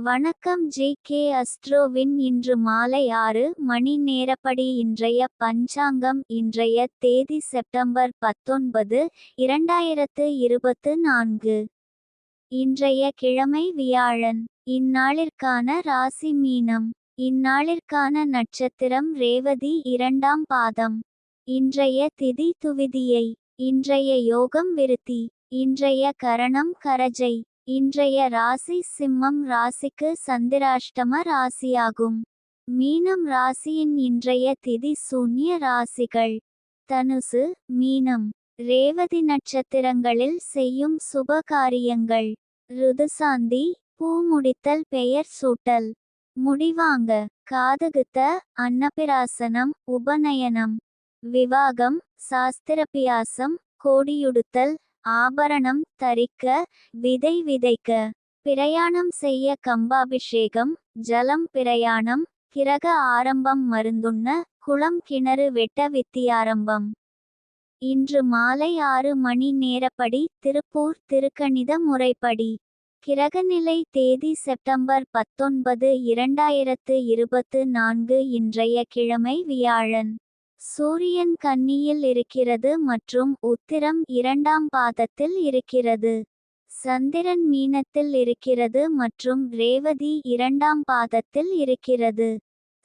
வணக்கம் ஜி.கே. அஸ்ட்ரோவின் இன்று மாலை 6 மணி நேரப்படி இன்றைய பஞ்சாங்கம். இன்றைய தேதி செப்டம்பர் 19, 2024. இன்றைய கிழமை வியாழன். இந்நாளிற்கான ராசி மீனம். இந்நாளிற்கான நட்சத்திரம் ரேவதி, 2ஆம் பாதம். இன்றைய திதி துவிதியை. இன்றைய யோகம் விருத்தி. இன்றைய கரணம் கரஜை. இன்றைய ராசி சிம்மம் ராசிக்கு சந்திராஷ்டம ராசியாகும். மீனம் ராசியின் இன்றைய திதி சூன்ய ராசிகள்: தனுசு, மீனம். ரேவதி நட்சத்திரங்களில் செய்யும் சுப காரியங்கள்: ருதுசாந்தி, பூ முடித்தல், பெயர் சூட்டல், முடிவாங்க, காதுகுத்த, அன்னபிராசனம், உபநயனம், விவாகம், சாஸ்திரபியாசம், கோடியுடுத்தல், ஆபரணம் தரிக்க, விதை விதைக்க, பிரயாணம் செய்ய, கம்பாபிஷேகம், ஜலம் பிரயாணம், கிரக ஆரம்பம், மருந்துண்ண, குளம் கிணறு வெட்ட, வித்தியாரம்பம். இன்று மாலை 6 மணி நேரப்படி திருப்பூர் திருக்கணித முறைப்படி. கிரகநிலை தேதி செப்டம்பர் 19, 2024. இன்றைய கிழமை வியாழன். சூரியன் கன்னியில் இருக்கிறது மற்றும் உத்திரம் 2ஆம் பாதத்தில் இருக்கிறது. சந்திரன் மீனத்தில் இருக்கிறது மற்றும் ரேவதி 2ஆம் பாதத்தில் இருக்கிறது.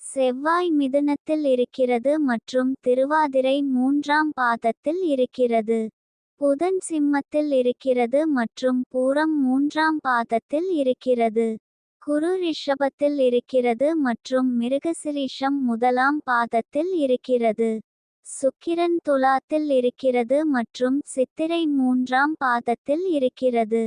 செவ்வாய் மிதுனத்தில் இருக்கிறது மற்றும் திருவாதிரை 3ஆம் பாதத்தில் இருக்கிறது. புதன் சிம்மத்தில் இருக்கிறது மற்றும் பூரம் 3ஆம் பாதத்தில் இருக்கிறது. குரு ரிஷபத்தில் இருக்கிறது மற்றும் மிருகசிரீஷம் 1ஆம் பாதத்தில் இருக்கிறது. சுக்கிரன் துலாத்தில் இருக்கிறது மற்றும் சித்திரை 3ஆம் பாதத்தில் இருக்கிறது.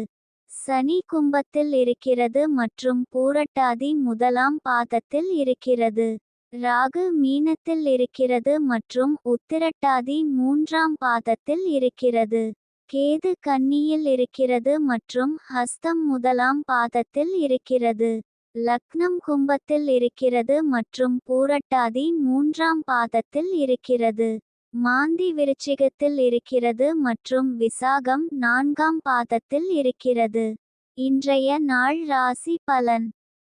சனி கும்பத்தில் இருக்கிறது மற்றும் பூரட்டாதி 1ஆம் பாதத்தில் இருக்கிறது. ராகு மீனத்தில் இருக்கிறது மற்றும் உத்திரட்டாதி 3ஆம் பாதத்தில் இருக்கிறது. கேது கன்னியில் இருக்கிறது மற்றும் ஹஸ்தம் 1ஆம் பாதத்தில் இருக்கிறது. லக்னம் கும்பத்தில் இருக்கிறது மற்றும் பூரட்டாதி 3ஆம் பாதத்தில் இருக்கிறது. மாந்தி விருச்சிகத்தில் இருக்கிறது மற்றும் விசாகம் 4ஆம் பாதத்தில் இருக்கிறது. இன்றைய நாள் ராசி பலன்.